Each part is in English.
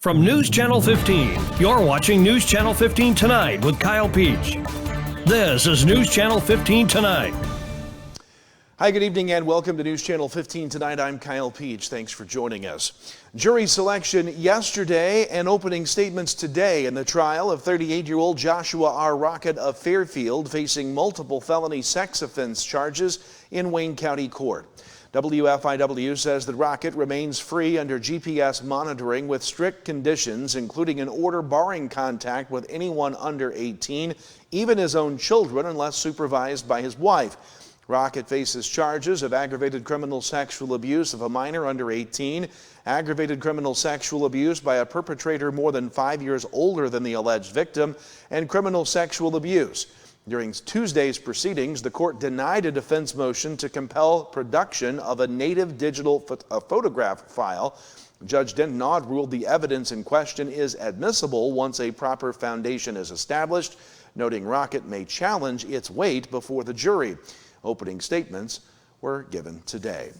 From News Channel 15, you're watching News Channel 15 Tonight with Kyle Peach. This is News Channel 15 Tonight. Hi, good evening and welcome to News Channel 15 Tonight. I'm Kyle Peach. Thanks for joining us. Jury selection yesterday and opening statements today in the trial of 38-year-old Joshua R. Rocket of Fairfield, facing multiple felony sex offense charges in Wayne County Court. WFIW says that Rocket remains free under GPS monitoring with strict conditions, including an order barring contact with anyone under 18, even his own children, unless supervised by his wife. Rocket faces charges of aggravated criminal sexual abuse of a minor under 18, aggravated criminal sexual abuse by a perpetrator more than 5 years older than the alleged victim, and criminal sexual abuse. During Tuesday's proceedings, the court denied a defense motion to compel production of a native digital photograph file. Judge Denton ruled the evidence in question is admissible once a proper foundation is established, noting Rocket may challenge its weight before the jury. Opening statements were given today.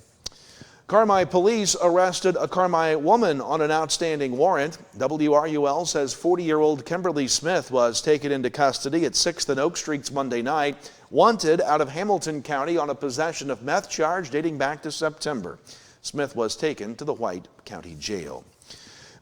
Carmi police arrested a Carmi woman on an outstanding warrant. WRUL says 40-year-old Kimberly Smith was taken into custody at 6th and Oak Streets Monday night, wanted out of Hamilton County on a possession of meth charge dating back to September. Smith was taken to the White County Jail.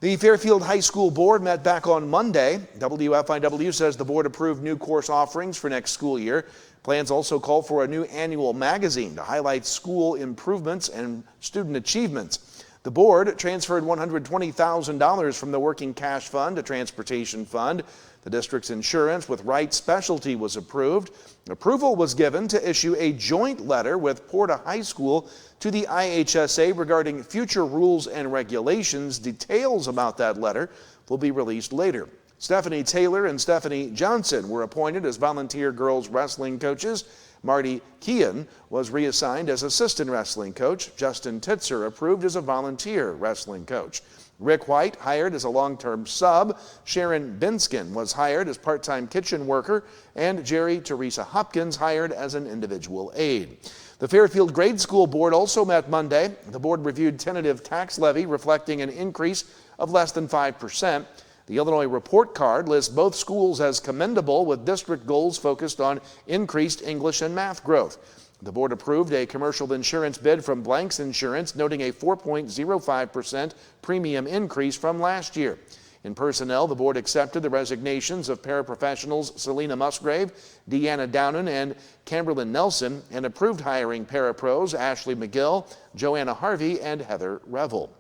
The Fairfield High School Board met back on Monday. WFIW says the board approved new course offerings for next school year. Plans also call for a new annual magazine to highlight school improvements and student achievements. The board transferred $120,000 from the working cash fund to transportation fund. The district's insurance with Wright Specialty was approved. Approval was given to issue a joint letter with Porta High School to the IHSA regarding future rules and regulations. Details about that letter will be released later. Stephanie Taylor and Stephanie Johnson were appointed as volunteer girls wrestling coaches. Marty Kean was reassigned as assistant wrestling coach. Justin Titzer approved as a volunteer wrestling coach. Rick White hired as a long-term sub. Sharon Binskin was hired as part-time kitchen worker, and Jerry Teresa Hopkins hired as an individual aide. The Fairfield Grade School Board also met Monday. The board reviewed tentative tax levy reflecting an increase of less than 5%. The Illinois report card lists both schools as commendable, with district goals focused on increased English and math growth. The board approved a commercial insurance bid from Blanks Insurance, noting a 4.05% premium increase from last year. In personnel, the board accepted the resignations of paraprofessionals Selena Musgrave, Deanna Downen, and Camberlyn Nelson, and approved hiring parapros Ashley McGill, Joanna Harvey, and Heather Revel.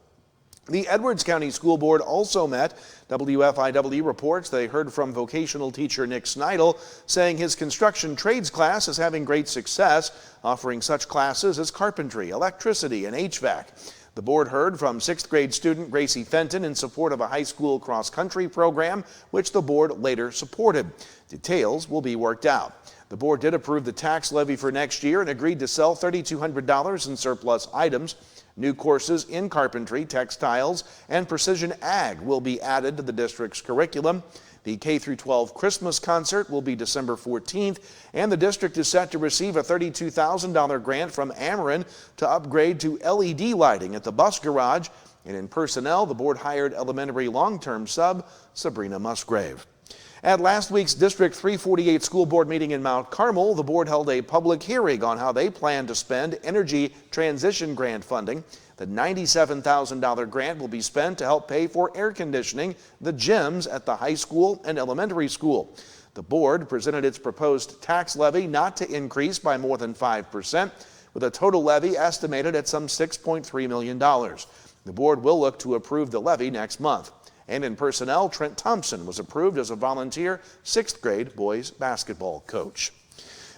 The Edwards County School Board also met. WFIW reports they heard from vocational teacher Nick Snidel, saying his construction trades class is having great success, offering such classes as carpentry, electricity, and HVAC. The board heard from 6th grade student Gracie Fenton in support of a high school cross-country program, which the board later supported. Details will be worked out. The board did approve the tax levy for next year and agreed to sell $3,200 in surplus items. New courses in carpentry, textiles, and precision ag will be added to the district's curriculum. The K-12 Christmas concert will be December 14th, and the district is set to receive a $32,000 grant from Ameren to upgrade to LED lighting at the bus garage. And in personnel, the board hired elementary long-term sub Sabrina Musgrave. At last week's District 348 School Board meeting in Mount Carmel, the board held a public hearing on how they plan to spend energy transition grant funding. The $97,000 grant will be spent to help pay for air conditioning the gyms at the high school and elementary school. The board presented its proposed tax levy not to increase by more than 5%, with a total levy estimated at some $6.3 million. The board will look to approve the levy next month. And in personnel, Trent Thompson was approved as a volunteer 6th grade boys basketball coach.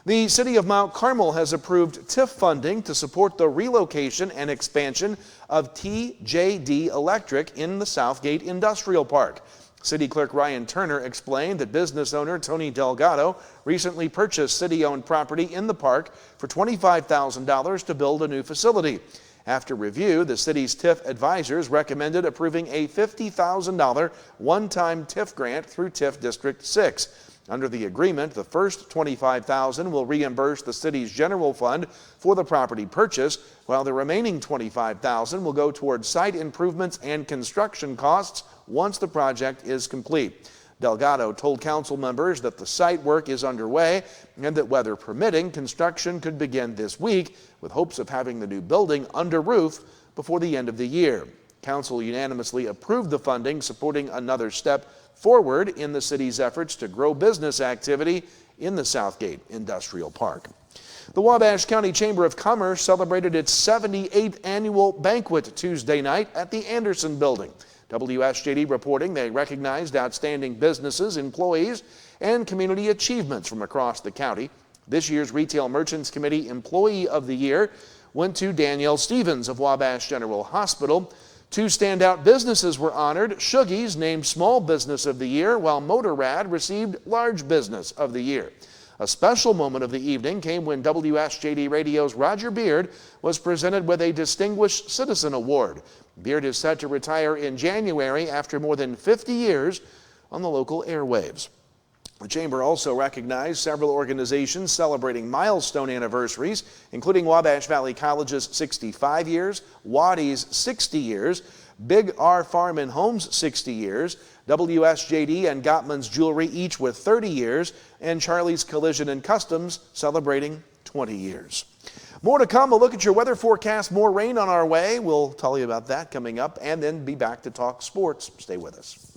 The city of Mount Carmel has approved TIF funding to support the relocation and expansion of TJD Electric in the Southgate Industrial Park. City Clerk Ryan Turner explained that business owner Tony Delgado recently purchased city-owned property in the park for $25,000 to build a new facility. After review, the city's TIF advisors recommended approving a $50,000 one-time TIF grant through TIF District 6. Under the agreement, the first $25,000 will reimburse the city's general fund for the property purchase, while the remaining $25,000 will go towards site improvements and construction costs once the project is complete. Delgado told council members that the site work is underway and that, weather permitting, construction could begin this week with hopes of having the new building under roof before the end of the year. Council unanimously approved the funding, supporting another step forward in the city's efforts to grow business activity in the Southgate Industrial Park. The Wabash County Chamber of Commerce celebrated its 78th annual banquet Tuesday night at the Anderson Building. WSJD reporting they recognized outstanding businesses, employees, and community achievements from across the county. This year's Retail Merchants Committee Employee of the Year went to Danielle Stevens of Wabash General Hospital. 2 standout businesses were honored. Shuggies named Small Business of the Year, while Motorrad received Large Business of the Year. A special moment of the evening came when WSJD Radio's Roger Beard was presented with a Distinguished Citizen Award. Beard is set to retire in January after more than 50 years on the local airwaves. The Chamber also recognized several organizations celebrating milestone anniversaries, including Wabash Valley College's 65 years, Waddy's 60 years, Big R Farm and Homes 60 years, WSJD and Gottman's Jewelry each with 30 years, and Charlie's Collision and Customs celebrating 20 years. More to come. A look at your weather forecast. More rain on our way. We'll tell you about that coming up and then be back to talk sports. Stay with us.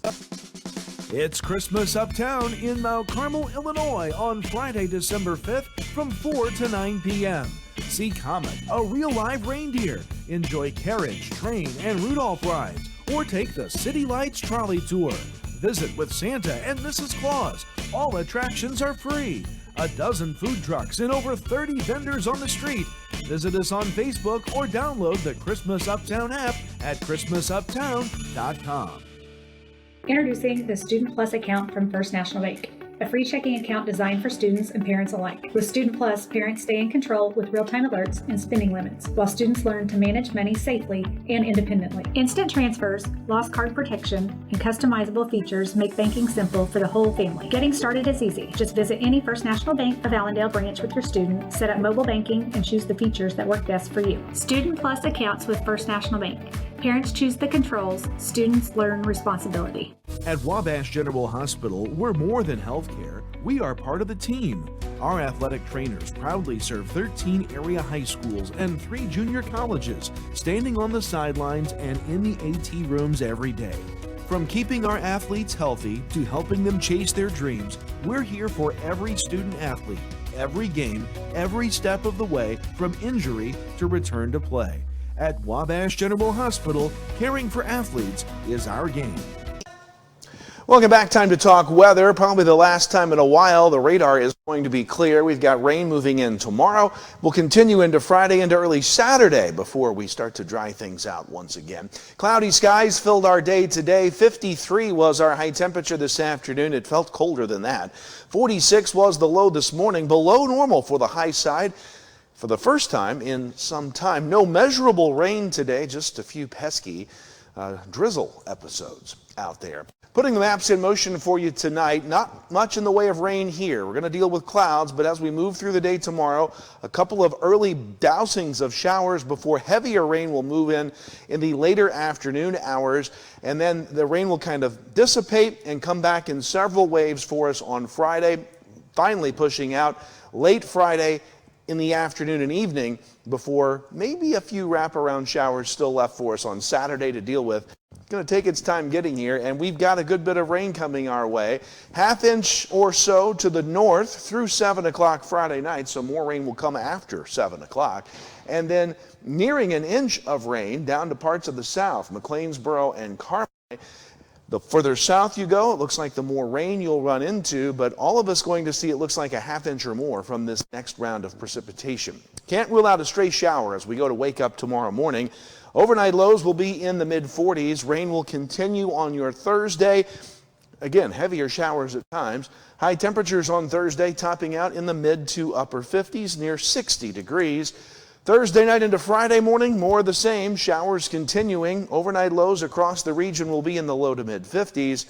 It's Christmas Uptown in Mount Carmel, Illinois on Friday, December 5th from 4 to 9 p.m. See Comet, a real live reindeer. Enjoy carriage, train, and Rudolph rides, or take the City Lights trolley tour. Visit with Santa and Mrs. Claus. All attractions are free. A dozen food trucks and over 30 vendors on the street. Visit us on Facebook or download the Christmas Uptown app at christmasuptown.com. Introducing the Student Plus account from First National Bank, a free checking account designed for students and parents alike. With Student Plus, parents stay in control with real-time alerts and spending limits, while students learn to manage money safely and independently. Instant transfers, lost card protection, and customizable features make banking simple for the whole family. Getting started is easy. Just visit any First National Bank of Allendale branch with your student, set up mobile banking, and choose the features that work best for you. Student Plus accounts with First National Bank. Parents choose the controls, students learn responsibility. At Wabash General Hospital, we're more than healthcare. We are part of the team. Our athletic trainers proudly serve 13 area high schools and 3 junior colleges, standing on the sidelines and in the AT rooms every day. From keeping our athletes healthy to helping them chase their dreams, we're here for every student athlete, every game, every step of the way, from injury to return to play. At Wabash General Hospital, caring for athletes is our game. Welcome back. Time to talk weather. Probably the last time in a while. The radar is going to be clear. We've got rain moving in tomorrow. We'll continue into Friday into early Saturday before we start to dry things out once again. Cloudy skies filled our day today. 53 was our high temperature this afternoon. It felt colder than that. 46 was the low this morning, below normal for the high side. For the first time in some time, no measurable rain today, just a few pesky drizzle episodes out there. Putting the maps in motion for you tonight, not much in the way of rain here. We're going to deal with clouds, but as we move through the day tomorrow, a couple of early dousings of showers before heavier rain will move in the later afternoon hours, and then the rain will kind of dissipate and come back in several waves for us on Friday, finally pushing out late Friday in the afternoon and evening before maybe a few wraparound showers still left for us on Saturday to deal with. It's going to take its time getting here, and we've got a good bit of rain coming our way. Half inch or so to the north through 7 o'clock Friday night, so more rain will come after 7 o'clock. And then nearing an inch of rain down to parts of the south, McLeansboro and Carmel. The further south you go, it looks like the more rain you'll run into, but all of us going to see it looks like a half inch or more from this next round of precipitation. Can't rule out a stray shower as we go to wake up tomorrow morning. Overnight lows will be in the mid-40s. Rain will continue on your Thursday. Again, heavier showers at times. High temperatures on Thursday topping out in the mid to upper 50s, near 60 degrees. Thursday night into Friday morning, more of the same. Showers continuing. Overnight lows across the region will be in the low to mid 50s.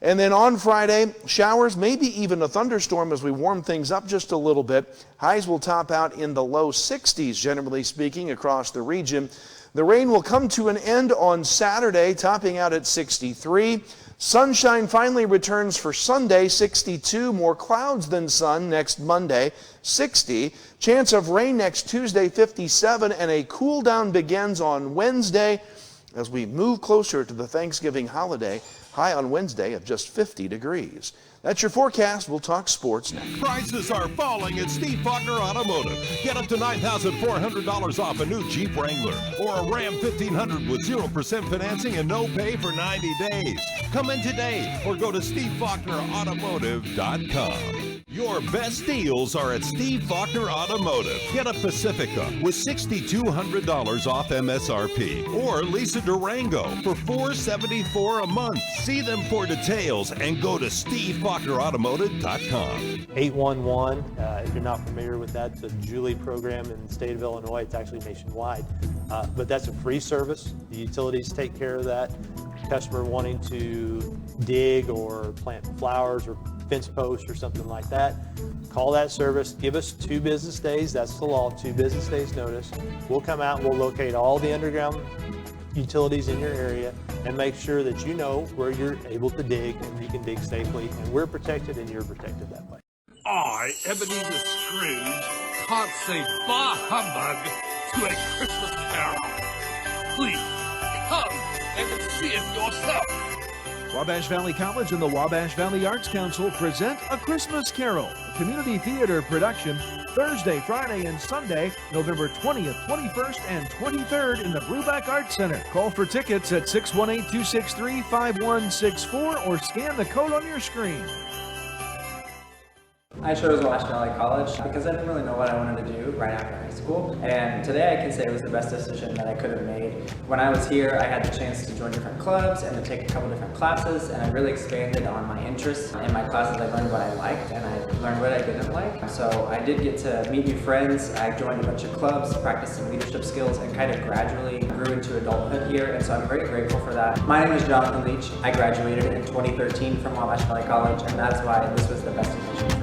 And then on Friday, showers, maybe even a thunderstorm as we warm things up just a little bit. Highs will top out in the low 60s, generally speaking, across the region. The rain will come to an end on Saturday, topping out at 63. Sunshine finally returns for Sunday, 62. More clouds than sun next Monday, 60. Chance of rain next Tuesday, 57. And a cool down begins on Wednesday as we move closer to the Thanksgiving holiday. High on Wednesday of just 50 degrees. That's your forecast. We'll talk sports next. Prices are falling at Steve Faulkner Automotive. Get up to $9,400 off a new Jeep Wrangler or a Ram 1500 with 0% financing and no pay for 90 days. Come in today or go to SteveFaulknerAutomotive.com. Your best deals are at Steve Faulkner Automotive. Get a Pacifica with $6,200 off MSRP or lease a Durango for $474 a month. See them for details and go to SteveFaulknerAutomotive.com. 811, if you're not familiar with that, it's a Julie program in the state of Illinois. It's actually nationwide, but that's a free service. The utilities take care of that. Customer wanting to dig or plant flowers or fence posts or something like that, call that service. Give us 2 business days. That's the law, 2 business days notice. We'll come out and we'll locate all the underground utilities in your area and make sure that you know where you're able to dig and you can dig safely, and we're protected and you're protected that way. I, Ebenezer Scrooge, can't say bah humbug to a Christmas carol. Please, come and see it yourself. Wabash Valley College and the Wabash Valley Arts Council present A Christmas Carol, a community theater production, Thursday, Friday, and Sunday, November 20th, 21st, and 23rd in the Brubeck Arts Center. Call for tickets at 618-263-5164 or scan the code on your screen. I chose Wabash Valley College because I didn't really know what I wanted to do right after high school, and today I can say it was the best decision that I could have made. When I was here, I had the chance to join different clubs and to take a couple different classes, and I really expanded on my interests. In my classes, I learned what I liked and I learned what I didn't like. So I did get to meet new friends. I joined a bunch of clubs, practiced some leadership skills, and kind of gradually grew into adulthood here, and so I'm very grateful for that. My name is Jonathan Leach. I graduated in 2013 from Wabash Valley College, and that's why this was the best decision for me.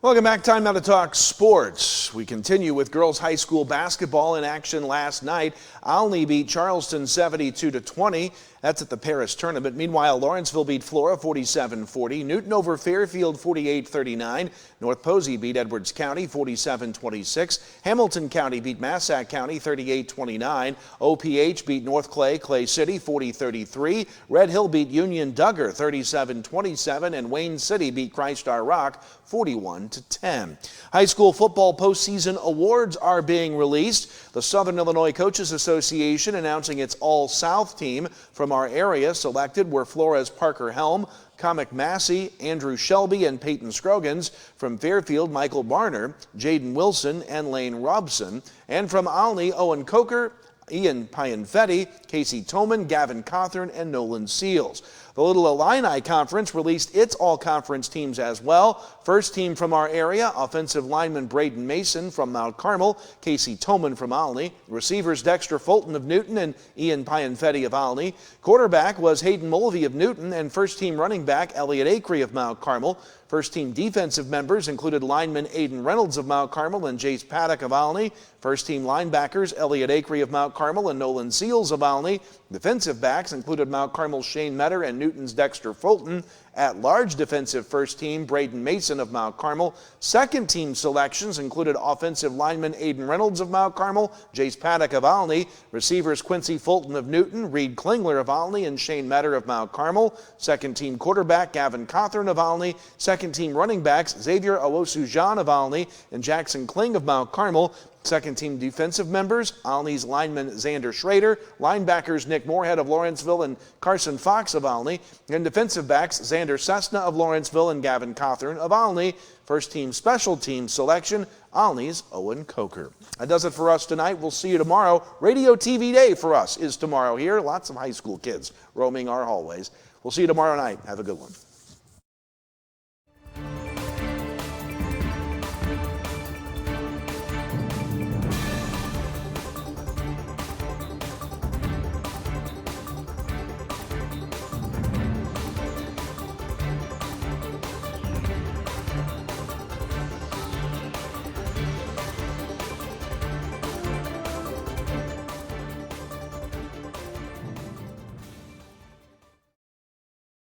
Welcome back. Time now to talk sports. We continue with girls high school basketball in action last night. Olney beat Charleston 72-20. That's at the Paris tournament. Meanwhile, Lawrenceville beat Flora 47-40. Newton over Fairfield 48-39. North Posey beat Edwards County 47-26. Hamilton County beat Massac County 38-29. OPH beat North Clay City 40-33. Red Hill beat Union Duggar 37-27. And Wayne City beat Christ Our Rock 41-10. High school football postseason awards are being released. The Southern Illinois Coaches Association announcing its All-South team from our area. Selected were Flores Parker Helm, Comic Massey, Andrew Shelby, and Peyton Scroggins. From Fairfield, Michael Barner, Jaden Wilson, and Lane Robson. And from Olney, Owen Coker, Ian Pianfetti, Casey Toman, Gavin Cawthorn, and Nolan Seals. The Little Illini Conference released its all-conference teams as well. First team from our area, offensive lineman Braden Mason from Mount Carmel, Casey Toman from Olney. Receivers Dexter Fulton of Newton and Ian Pianfetti of Olney. Quarterback was Hayden Mulvey of Newton, and first team running back Elliot Acree of Mount Carmel. First team defensive members included lineman Aiden Reynolds of Mount Carmel and Jace Paddock of Olney. First team linebackers Elliot Acree of Mount Carmel and Nolan Seals of Olney. Defensive backs included Mount Carmel's Shane Metter and Newton's Dexter Fulton. At-large defensive first team Braden Mason of Mount Carmel. Second team selections included offensive lineman Aiden Reynolds of Mount Carmel, Jace Paddock of Olney. Receivers Quincy Fulton of Newton, Reed Klingler of Olney, and Shane Metter of Mount Carmel. Second team quarterback Gavin Cawthorn of Olney. Second team running backs Xavier Owosu-Jean of Olney and Jackson Kling of Mount Carmel. Second team defensive members, Olney's lineman Xander Schrader, linebackers Nick Moorhead of Lawrenceville and Carson Fox of Olney, and defensive backs Xander Cessna of Lawrenceville and Gavin Cawthorn of Olney. First team special team selection, Olney's Owen Coker. That does it for us tonight. We'll see you tomorrow. Radio TV Day for us is tomorrow here. Lots of high school kids roaming our hallways. We'll see you tomorrow night. Have a good one.